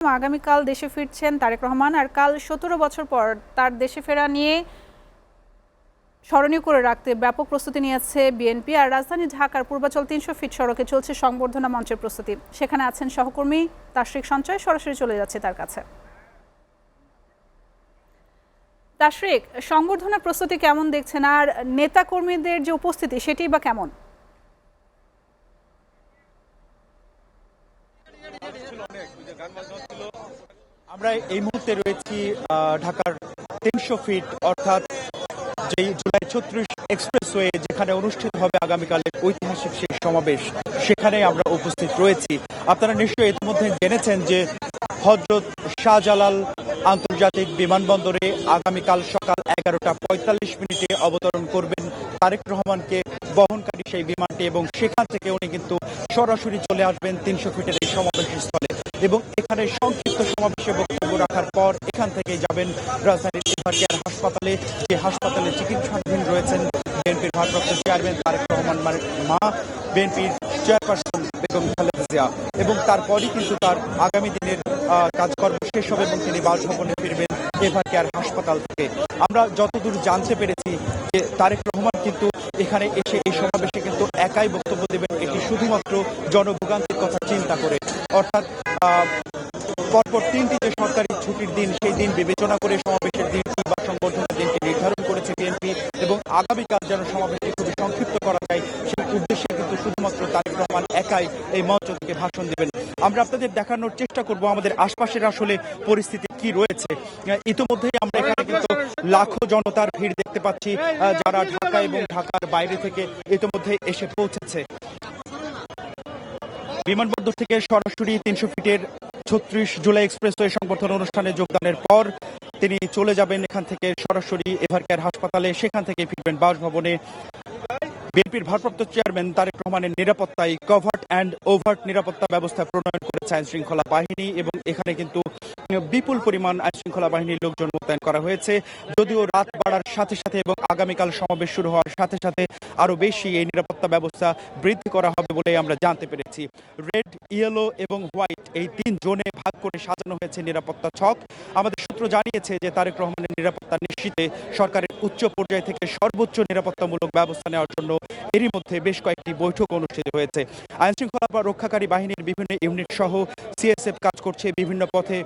আগামীকাল দেশে ফিরছেন তারেক রহমান। আর কাল ১৭ বছর পর তার দেশে ফেরা নিয়ে স্মরণীয় করে রাখতে ব্যাপক প্রস্তুতি নিয়েছে বিএনপি। আর রাজধানী ঢাকার পূর্বাচল ৩০০ ফিট সড়কে চলছে সংবর্ধনা মঞ্চের প্রস্তুতি। সেখানে আছেন সহকর্মী তাশরিক সঞ্চয়, সরাসরি চলে যাচ্ছে তার কাছে। তাশরিক, সংবর্ধনা প্রস্তুতি কেমন দেখছেন, আর নেতা কর্মীদের যে উপস্থিতি সেটি বা কেমন? আমরা এই মুহূর্তে রয়েছি ঢাকার ৩০০ ফিট অর্থাৎ যেই জুলাই ৩৬ এক্সপ্রেসওয়ে, যেখানে অনুষ্ঠিত হবে আগামীকালের ঐতিহাসিক সেই সমাবেশ, সেখানে আমরা উপস্থিত রয়েছি। আপনারা নিশ্চয়ই ইতিমধ্যে জেনেছেন যে হযরত শাহজালাল আন্তর্জাতিক বিমানবন্দরে আগামীকাল সকাল ১১টা ৪৫ অবতরণ করবেন তারেক রহমানকে বহনকারী সেই বিমানটি, এবং সেখান থেকে উনি কিন্তু সরাসরি চলে আসবেন ৩০০ ফিটের এই সমাবেশ স্থলে, এবং এখানে সংক্ষিপ্ত সমাবেশে বক্তব্য রাখার পর এখান থেকে যাবেন রাজধানীর এভার কেয়ার হাসপাতালে, যে হাসপাতালে চিকিৎসাধীন রয়েছেন বিএনপির ভারপ্রাপ্ত চেয়ারম্যান তারেক রহমান মা, বিএনপির চেয়ারপারসন বেগম খালেদা জিয়া, এবং তারপরই কিন্তু তার আগামী দিনের কাজকর্ম শেষ হবে এবং তিনি বাসভবনে ফিরবেন এভার কেয়ার হাসপাতাল থেকে। আমরা যতদূর জানতে পেরেছি যে তারেক রহমান কিন্তু এখানে এসে এই সমাবেশে কিন্তু একাই বক্তব্য দেবেন, এটি শুধুমাত্র জনভোগান্তির কথা চিন্তা করে, অর্থাৎ পরপর ৩টি যে সরকারি ছুটির দিন, সেই দিন বিবেচনা করে সমাবেশের দিনটি বা সংবর্ধনার দিনটি নির্ধারণ করেছে বিএনপি, এবং আগামীকাল যেন সমাবেশটি খুবই সংক্ষিপ্ত করা যায় সেই উদ্দেশ্যে কিন্তু শুধুমাত্র তারেক রহমান একাই এই মঞ্চ থেকে ভাষণ দেবেন। আমরা আপনাদের দেখানোর চেষ্টা করব আমাদের আশপাশের আসলে পরিস্থিতি কি রয়েছে। ইতিমধ্যেই আমরা এখানে কিন্তু লাখো জনতার ভিড় দেখতে পাচ্ছি, যারা ঢাকা এবং ঢাকার বাইরে থেকে ইতিমধ্যে এসে পৌঁছেছে। বিমানবন্দর থেকে সরাসরি ৩০০ ফিটের ৩৬ জুলাই এক্সপ্রেসওয়ে সংবর্ধনা অনুষ্ঠানে যোগদানের পর তিনি চলে যাবেন এখান থেকে সরাসরি এভার কেয়ার হাসপাতালে, সেখান থেকে ফিরবেন বাসভবনে। বিএনপির ভারপ্রাপ্ত চেয়ারম্যান তারেক রহমানের নিরাপত্তায় কভার্ট অ্যান্ড ওভার্ট নিরাপত্তা ব্যবস্থা প্রণয়ন করেছে আইন শৃঙ্খলা বাহিনী, এবং এখানে কিন্তু বিপুল পরিমাণ আইন শৃঙ্খলা বাহিনীর লোকজন মোতায়েন করা হয়েছে। যদিও রাত বাড়ার সাথে সাথে এবং আগামীকাল সমাবেশ শুরু হওয়ার সাথে সাথে আরো বেশি এই নিরাপত্তা ব্যবস্থা বৃদ্ধি করা হবে বলে আমরা জানতে পেরেছি। রেড, ইয়েলো এবং হোয়াইট এই ৩ জোনে ভাগ করে সাজানো হয়েছে নিরাপত্তা ছক। আমাদের সূত্র জানিয়েছে যে তারেক রহমানের নিরাপত্তা নিশ্চিতে সরকারের উচ্চ পর্যায় থেকে সর্বোচ্চ নিরাপত্তামূলক ব্যবস্থা নেওয়ার জন্য এরই মধ্যে বেশ কয়েকটি বৈঠক অনুষ্ঠিত হয়েছে। আইন শৃঙ্খলা রক্ষাকারী বাহিনীর বিভিন্ন ইউনিট সহ সিএসএফ কাজ করছে বিভিন্ন পথে।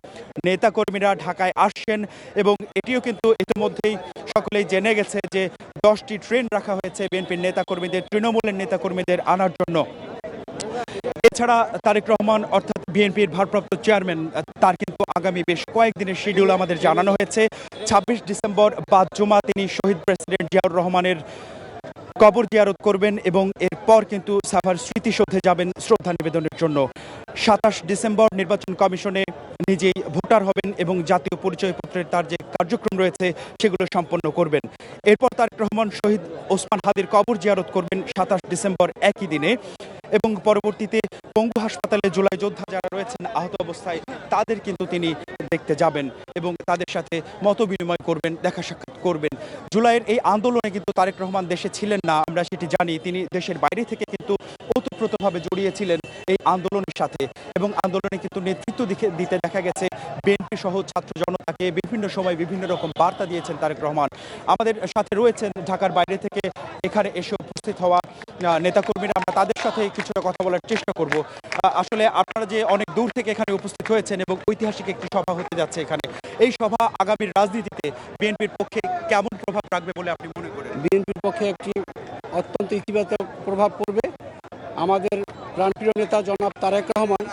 নেতাকর্মীরা ঢাকায় আসছেন, এবং এটিও কিন্তু ইতিমধ্যেই সকলেই জেনে গেছে যে 10টি ট্রেন রাখা হয়েছে বিএনপির নেতাকর্মীদের, তৃণমূলের নেতাকর্মীদের আনার জন্য। এছাড়া তারেক রহমান অর্থাৎ বিএনপির ভারপ্রাপ্ত চেয়ারম্যান, তার কিন্তু আগামী বেশ কয়েকদিনের শিডিউল আমাদের জানানো হয়েছে। ২৬ ডিসেম্বর বাদ জুমা তিনি শহীদ প্রেসিডেন্ট জিয়াউর রহমানের কবর জিয়ারত করবেন, এবং এরপর কিন্তু সাভার স্মৃতিসৌধে যাবেন শ্রদ্ধা নিবেদনের জন্য। ২৭ ডিসেম্বর নির্বাচন কমিশনে নিজেই ভোটার হবেন এবং জাতীয় পরিচয়পত্রের তার যে কার্যক্রম রয়েছে সেগুলো সম্পন্ন করবেন। এরপর তারেক রহমান শহীদ ওসমান হাদির কবর জিয়ারত করবেন ২৭ ডিসেম্বর একই দিনে, এবং পরবর্তীতে পঙ্গু হাসপাতালে জুলাই যোদ্ধা যারা রয়েছেন আহত অবস্থায় তাদের কিন্তু তিনি দেখতে যাবেন এবং তাদের সাথে মত বিনিময় করবেন, দেখা সাক্ষাৎ করবেন। জুলাইয়ের এই আন্দোলনে কিন্তু তারেক রহমান দেশে ছিলেন না, আমরা সেটি জানি। তিনি দেশের বাইরে থেকে কিন্তু ওতপ্রোতভাবে জড়িয়েছিলেন এই আন্দোলনের সাথে, এবং আন্দোলনে কিন্তু নেতৃত্ব দিতে দেখা গেছে বিএনপি সহ ছাত্র জনতাকে। বিভিন্ন সময় বিভিন্ন রকম বার্তা দিয়েছেন তারেক রহমান। আমাদের সাথে রয়েছেন ঢাকার বাইরে থেকে এখানে এসে উপস্থিত হওয়া নেতাকর্মীরা, আমরা তাদের সাথে কিছুটা কথা বলার চেষ্টা করব। আসলে আপনারা যে অনেক দূর থেকে এখানে উপস্থিত হয়েছেন এবং ঐতিহাসিক একটি সভা হতে যাচ্ছে এখানে, এই সভা আগামীর রাজনীতিতে বিএনপির পক্ষে কেমন প্রভাব রাখবে বলে আপনি মনে করেন? বিএনপির পক্ষে একটি অত্যন্ত ইতিবাচক প্রভাব পড়বে। আমাদের প্রাণপ্রিয় নেতা জনাব তারেক রহমান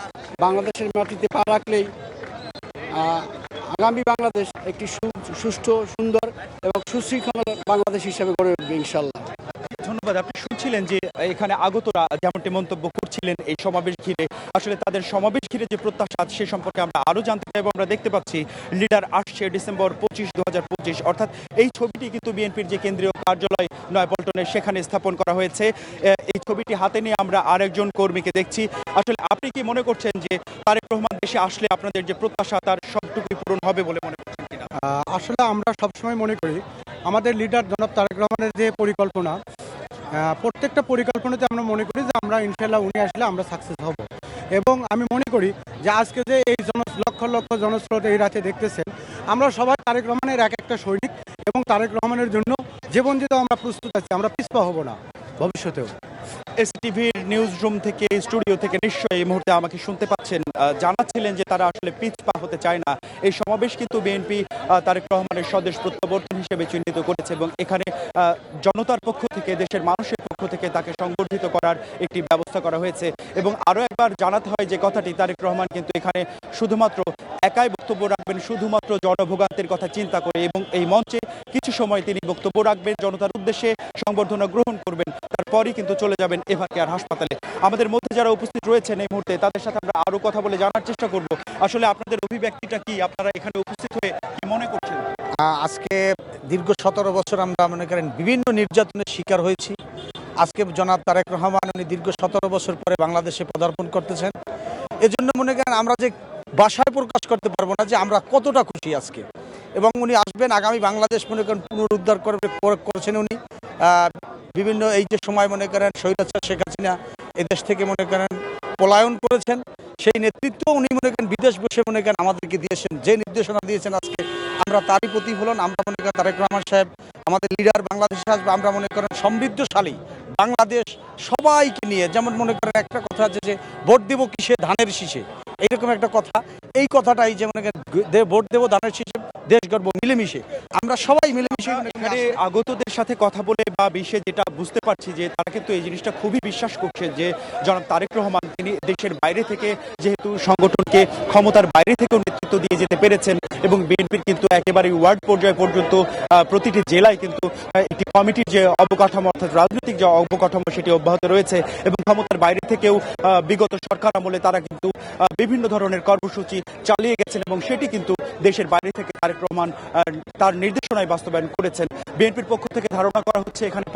বাংলাদেশের মাটিতে পা রাখলেই আগামী বাংলাদেশ একটি সুষ্ঠু, সুন্দর এবং সুশৃঙ্খল বাংলাদেশ হিসেবে গড়ে উঠবে ইনশাল্লাহ। ধন্যবাদ। আপনি শুনছিলেন যে এখানে আগতরা যেমনটি মন্তব্য করছিলেন এই সমাবেশ ঘিরে, আসলে তাদের সমাবেশ ঘিরে যে প্রত্যাশা সে সম্পর্কে আমরা আরো জানতে চাইব। আমরা দেখতে পাচ্ছি লিডার আসছে ডিসেম্বর 25, 2025, অর্থাৎ এই ছবিটি কিন্তু বিএনপির যে কেন্দ্রীয় কার্যালয় নয়াপল্টনে সেখানে স্থাপন করা হয়েছে। এই ছবিটি হাতে নিয়ে আমরা আরেকজন কর্মীকে দেখছি। আসলে আপনি কি মনে করছেন যে তারেক রহমান দেশে আসলে আপনাদের যে প্রত্যাশা তার সবটুকুই পূরণ হবে বলে মনে করছেন কিনা? আসলে আমরা সবসময় মনে করি আমাদের লিডার জনাব তারেক রহমানের যে পরিকল্পনা, প্রত্যেকটা পরিকল্পনাতে আমরা মনে করি যে আমরা ইনশাল্লাহ উনি আসলে আমরা সাকসেস হব। এবং আমি মনে করি যে আজকে যে এই লক্ষ লক্ষ জনস্রোত এই রাতে দেখতেছেন, আমরা সবাই তারেক রহমানের এক একটা সৈনিক এবং তারেক রহমানের জন্য জীবন দিতে আমরা প্রস্তুত আছি, আমরা পিছপা হব না ভবিষ্যতেও। এসটিভির নিউজ রুম থেকে, স্টুডিও থেকে নিশ্চয়ই এই মুহূর্তে আমাকে শুনতে পাচ্ছেন, জানাচ্ছিলেন যে তারা আসলে পিছপা হতে চায় না। এই সমাবেশ কিন্তু বিএনপি তারেক রহমানের স্বদেশ প্রত্যাবর্তন হিসেবে চিহ্নিত করেছে এবং এখানে জনতার পক্ষ থেকে, দেশের মানুষের পক্ষ থেকে তাকে সংবর্ধিত করার একটি ব্যবস্থা করা হয়েছে। এবং আরও একবার জানাতে হয় যে কথাটি, তারেক রহমান কিন্তু এখানে শুধুমাত্র একাই বক্তব্য রাখবেন, শুধুমাত্র জনভোগান্তির কথা চিন্তা করে, এবং এই মঞ্চে কিছু সময় তিনি বক্তব্য রাখবেন, জনতার উদ্দেশ্যে সংবর্ধনা গ্রহণ করবেন, তারপরই কিন্তু চলে যাবেন এভার কেয়ার হাসপাতালে। আমাদের মধ্যে যারা উপস্থিত রয়েছেন এই মুহূর্তে, তাদের সাথে আমরা আরো কথা বলে জানার চেষ্টা করব আসলে আপনাদের অভিব্যক্তিটা কি, আপনারা এখানে উপস্থিত হয়ে কি মনে করছেন। আজকে দীর্ঘ 17 বছর আমরা মনে করেন বিভিন্ন নির্যাতনের শিকার হয়েছি। আজকে জনাব তারেক রহমান উনি দীর্ঘ 17 বছর পরে বাংলাদেশে পদার্পণ করতেছেন। এজন্য মনে করেন আমরা যে ভাষায় প্রকাশ করতে পারবো না যে আমরা কতটা খুশি আজকে। এবং উনি আসবেন, আগামী বাংলাদেশ মনে করেন পুনরুদ্ধার করেছেন উনি। বিভিন্ন এই যে সময় মনে করেন স্বৈরাচার শেখ হাসিনা এদেশ থেকে মনে করেন পলায়ন করেছেন, সেই নেতৃত্ব উনি মনে করেন বিদেশ বসে মনে করেন আমাদেরকে দিয়েছেন, যে নির্দেশনা দিয়েছেন আজকে আমরা তারই প্রতিফলন। আমরা মনে করেন তারেক রহমান সাহেব আমাদের লিডার বাংলাদেশে আসবে, আমরা মনে করেন সমৃদ্ধশালী বাংলাদেশ সবাইকে নিয়ে, যেমন মনে করেন একটা কথা আছে যে ভোট দেবো কিসে, ধানের শীষে, এইরকম একটা কথা। এই কথাটাই যে মনে করেন ভোট দেবো ধানের শীষে, দেশ গর্ব মিলেমিশে, আমরা সবাই মিলেমিশে। এখানে আগতদের সাথে কথা বলে বা বিষয়ে যেটা বুঝতে পারছি যে তারা কিন্তু এই জিনিসটা খুবই বিশ্বাস করছে যে জনাব তারেক রহমান তিনি দেশের বাইরে থেকে যেহেতু সংগঠনকে ক্ষমতার বাইরে থেকেও নেতৃত্ব দিয়ে যেতে পেরেছেন, এবং বিএনপির কিন্তু একেবারে ওয়ার্ড পর্যায় পর্যন্ত প্রতিটি জেলায় কিন্তু একটি কমিটির যে অবকাঠামো, অর্থাৎ রাজনৈতিক যে অবকাঠামো, সেটি অব্যাহত রয়েছে। এবং ক্ষমতার বাইরে থেকেও বিগত সরকার আমলে তারা কিন্তু বিভিন্ন ধরনের কর্মসূচি চালিয়ে গেছেন, এবং সেটি কিন্তু দেশের বাইরে থেকে তারেক রহমান তার নির্দেশনায় বাস্তবায়ন করেছেন। বিএনপির পক্ষ থেকে ধারণা করা হচ্ছে এখানে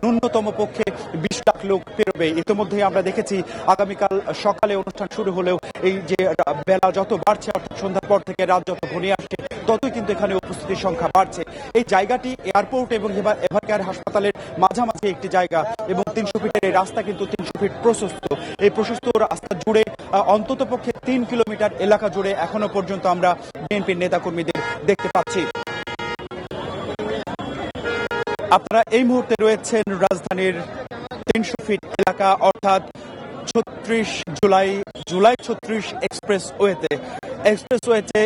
ন্যূনতম পক্ষে 20 লাখ লোক পেরোবে। ইতিমধ্যে আমরা দেখেছি আগামীকাল সকালে অনুষ্ঠান শুরু হলেও এই যে বেলা যত বাড়ছে, অর্থাৎ সন্ধ্যার পর থেকে রাত যত ঘনিয়ে আসছে, ততই কিন্তু এখানে উপস্থিতির সংখ্যা বাড়ছে। এই জায়গাটি এয়ারপোর্ট এবং এভার কেয়ার হাসপাতালের মাঝামাঝি একটি জায়গা, এবং 300 ফিটের এই রাস্তা কিন্তু 300 ফিট প্রশস্ত। এই প্রশস্ত রাস্তা জুড়ে অন্তত পক্ষে 3 কিলোমিটার এলাকা জুড়ে এখনো পর্যন্ত আমরা বিএনপির নেতাকর্মীদের দেখতে পাচ্ছি। আপনারা এই মুহূর্তে রয়েছেন রাজধানীর 300 ফিট এলাকা, অর্থাৎ 36 জুলাই 36 এক্সপ্রেসওয়েতে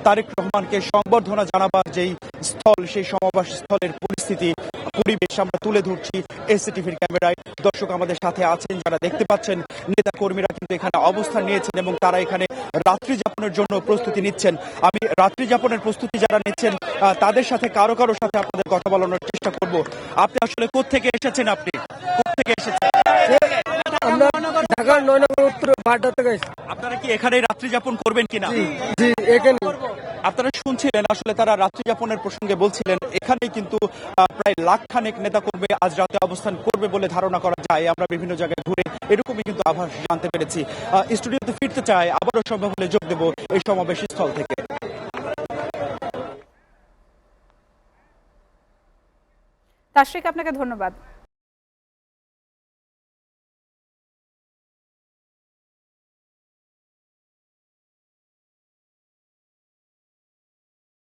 তারেক রহমানকে সংবর্ধনা জানাবার যেই স্থল, সেই সমাবেশ স্থলের পরিবেশ আমরা তুলে ধরছি এসটিভির ক্যামেরায়। দর্শক আমাদের সাথে আছেন, যারা দেখতে পাচ্ছেন নেতা কর্মীরা কিন্তু এখানে অবস্থান নিয়েছেন এবং তারা এখানে রাত্রি যাপনের জন্য প্রস্তুতি নিচ্ছেন। আমি রাত্রি যাপনের প্রস্তুতি যারা নিচ্ছেন তাদের সাথে কারো সাথে আপনাদের কথা বলানোর চেষ্টা করব। আপনি আসলে কোত্থেকে এসেছেন? আপনি কোত্থেকে এসেছেন? ঢাকার 9 নম্বর উত্তর বাড্ডা থেকে। আপনারা কি এখানে রাত্রি যাপন করবেন কিনা? জি, এখানে। আপনারা শুনছিলেন আসলে তারা রাত্রি যাপনের প্রসঙ্গে বলছিলেন। এখানেই কিন্তু প্রায় লাখখানেক নেতাকর্মী আজ রাতে অবস্থান করবে বলে ধারণা করা যায়। আমরা বিভিন্ন জায়গায় ঘুরে এরকমই কিন্তু আভাস জানতে পেরেছি। স্টুডিওতে ফিরতে চাই, আবারও সম্ভব হলে যোগ দেব এই সমাবেশ স্থল থেকে। তাশরিক, আপনাকে ধন্যবাদ।